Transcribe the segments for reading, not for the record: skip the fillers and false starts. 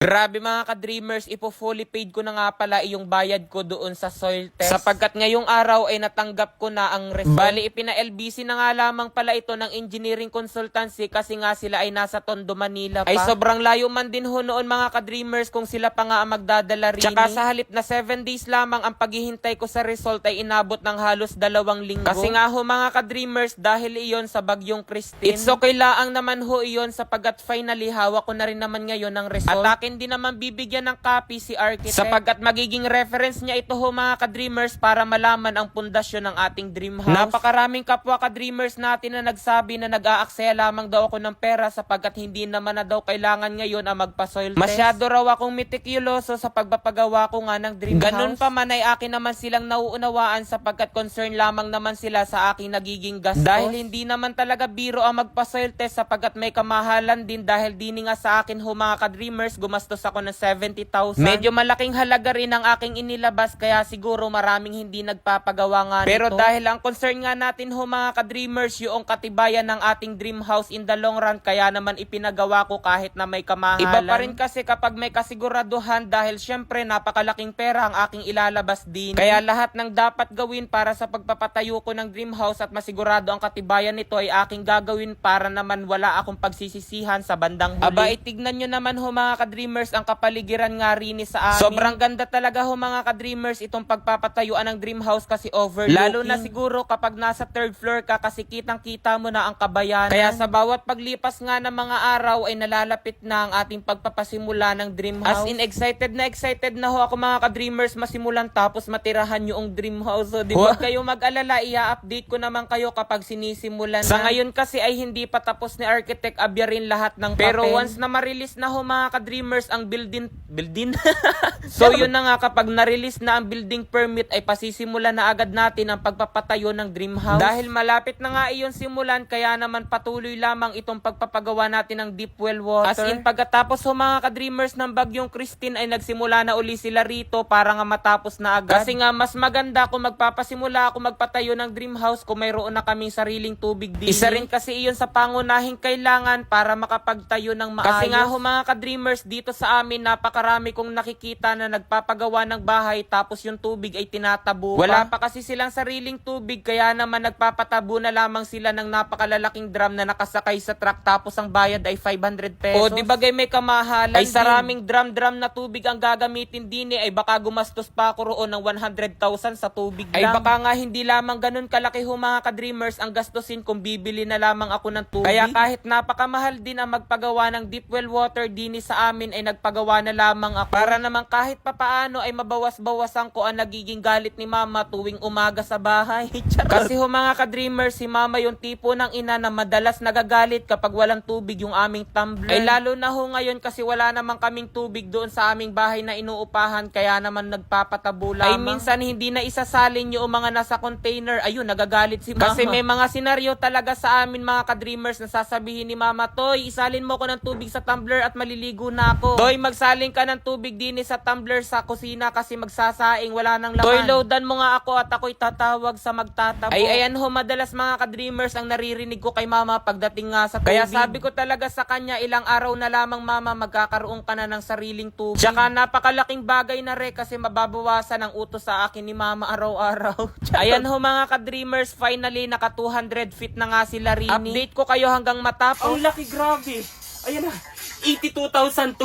Grabe mga ka-dreamers, fully paid ko na nga pala yung bayad ko doon sa soil test. Sapagkat ngayong araw ay natanggap ko na ang result. Bali, ipina-LBC na nga lamang pala ito ng engineering consultancy kasi nga sila ay nasa Tondo, Manila pa. Ay sobrang layo man din ho noon mga ka-dreamers kung sila pa nga ang magdadala rin. Tsaka sa halip na 7 days lamang ang paghihintay ko sa result ay inabot ng halos 2 linggo. Kasi nga ho mga ka-dreamers, dahil iyon sa bagyong Christine. It's okay laang naman ho iyon sapagkat finally hawak ko na rin naman ngayon ang result. At hindi naman bibigyan ng copy si Architect sapagkat magiging reference niya ito ho mga ka-dreamers para malaman ang pundasyon ng ating dream house. Napakaraming kapwa ka-dreamers natin na nagsabi na nag-aaksaya lamang daw ako ng pera sapagkat hindi naman na daw kailangan ngayon ang magpa-soil test. Masyado raw akong meticuloso sa pagpapagawa ko nga ng dream house. Ganun pa man ay akin naman silang nauunawaan sapagkat concern lamang naman sila sa aking nagiging gastos. Dahil hindi naman talaga biro ang magpa-soil test sapagkat may kamahalan din dahil dini nga sa akin ho mga ka-dreamers gumastos ako ng 70,000. Medyo malaking halaga rin ang aking inilabas kaya siguro maraming hindi nagpapagawa nga nito. Pero dahil ang concern nga natin ho mga ka-dreamers yung katibayan ng ating dream house in the long run kaya naman ipinagawa ko kahit na may kamahalan. Iba pa rin kasi kapag may kasiguraduhan dahil syempre napakalaking pera ang aking ilalabas din. Kaya lahat ng dapat gawin para sa pagpapatayo ko ng dream house at masigurado ang katibayan nito ay aking gagawin para naman wala akong pagsisisihan sa bandang huli. Aba, itignan nyo naman ho mga ka-dreamers ang kapaligiran nga rin sa amin. Sobrang ganda talaga ho mga ka-dreamers itong pagpapatayuan ng dream house kasi overlooking. Lalo na siguro kapag nasa 3rd floor ka kasi kitang-kita mo na ang kabayanan. Kaya sa bawat paglipas nga ng mga araw ay nalalapit na ang ating pagpapasimula ng dream house. As in excited na ho ako mga ka-dreamers masimulan tapos matirahan yung dream house. So, di ba kayo mag-alala, i-update ko naman kayo kapag sinisimulan na. Sa ngayon kasi ay hindi pa tapos ni Architect Abia rin lahat ng papel. Pero once na ma-release na ho mga ka-dreamers ang building so yun na nga kapag na-release na ang building permit ay pasisimulan na agad natin ang pagpapatayo ng dream house. Dahil malapit na nga iyon simulan kaya naman patuloy lamang itong pagpapagawa natin ng deep well water. As in pagkatapos ho mga ka-dreamers ng bagyong Christine ay nagsimula na uli sila rito para nga matapos na agad. Kasi nga mas maganda kung magpapasimula ako magpatayo ng dream house kung mayroon na kaming sariling tubig din. Isa rin kasi iyon sa pangunahing kailangan para makapagtayo ng maayos. Kasi nga ho mga ka-dreamers dito sa amin napakarami kong nakikita na nagpapagawa ng bahay tapos yung tubig ay tinatabo pa. Wala pa kasi silang sariling tubig kaya naman nagpapatabo na lamang sila ng napakalalaking drum na nakasakay sa truck tapos ang bayad ay 500 pesos. O di bagay may kamahalan ay saraming drum na tubig ang gagamitin din ay baka gumastos pa ako roon ng 100,000 sa tubig lang. Ay baka nga hindi lamang ganun kalaki ho mga ka-dreamers ang gastusin kung bibili na lamang ako ng tubig. Kaya kahit napakamahal din ang magpagawa ng deep well water din sa amin ay nagpagawa na lamang ako para naman kahit papaano ay mabawas-bawasan ko ang nagiging galit ni mama tuwing umaga sa bahay. Kasi ho mga ka-dreamers, si mama yung tipo ng ina na madalas nagagalit kapag walang tubig yung aming tumbler. Ay lalo na ho ngayon kasi wala naman kaming tubig doon sa aming bahay na inuupahan kaya naman nagpapatabo lamang. Ay minsan hindi na isasalin yung mga nasa container. Ayun, nagagalit si mama. Kasi may mga senaryo talaga sa amin mga ka-dreamers na sasabihin ni mama, Toy, isalin mo ko ng tubig sa tumbler at maliligo na ako. Toy, magsaling ka ng tubig din sa tumbler sa kusina kasi magsasaing, wala nang laman. Toy, loadan mo nga ako at ako'y tatawag sa magtatabo. Ay ayan ho, madalas mga ka-dreamers ang naririnig ko kay mama pagdating nga sa tubig. Kaya sabi ko talaga sa kanya, ilang araw na lamang mama, magkakaroon ka na ng sariling tubig. Tsaka napakalaking bagay na kasi mababawasan ang utos sa akin ni mama araw-araw. Ayan ho mga ka-dreamers, finally naka 200 feet na nga sila rini. Update ko kayo hanggang matapos. Ang laki, grabe. Ayan na. 82,200,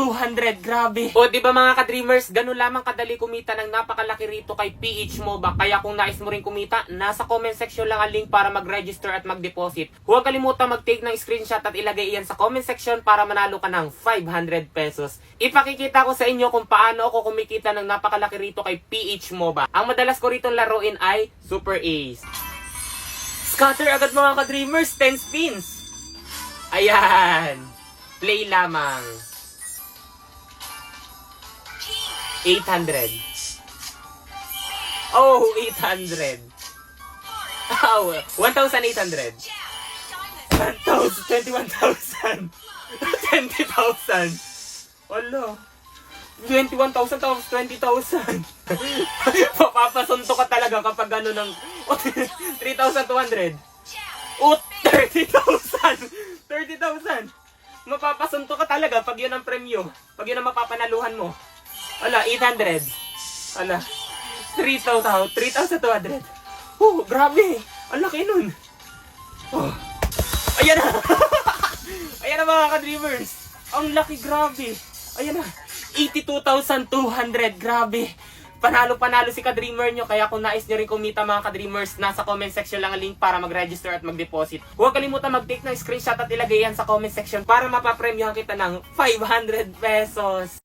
grabe. O di ba mga ka-dreamers, ganun lamang kadali kumita ng napakalaki rito kay PH MOBA. Kaya kung nais mo rin kumita, nasa comment section lang ang link para mag-register at mag-deposit. Huwag kalimutan mag-take ng screenshot at ilagay iyan sa comment section para manalo ka ng 500 pesos. Ipakikita ko sa inyo kung paano ako kumikita ng napakalaki rito kay PH MOBA. Ang madalas ko rito laruin ay Super Ace. Scatter agad mga ka-dreamers, 10 spins. Ayan. Play lamang. 800. Oh, 800. Oh, 1,800. 21,000. 20,000. Wala. 21,000 tapos 20,000. Papasunto ka talaga kapag gano'n ng 3,200. Oh, 30,000. 30,000. Mapapasunto ka talaga pag yun ang premyo. Pag yun ang mapapanaluhan mo. Ala, 800. Ala, 3,200. Oh, grabe. Ang laki nun. Oh. Ayan na. Ayan na mga ka-dreamers. Ang laki, grabe. Ayan na. 82,200. Grabe. Panalo-panalo si ka-dreamer nyo. Kaya kung nais nyo rin kumita mga ka-dreamers, nasa comment section lang ang link para mag-register at mag-deposit. Huwag kalimutan mag-take ng screenshot at ilagay yan sa comment section para mapapremyohan kita ng 500 pesos.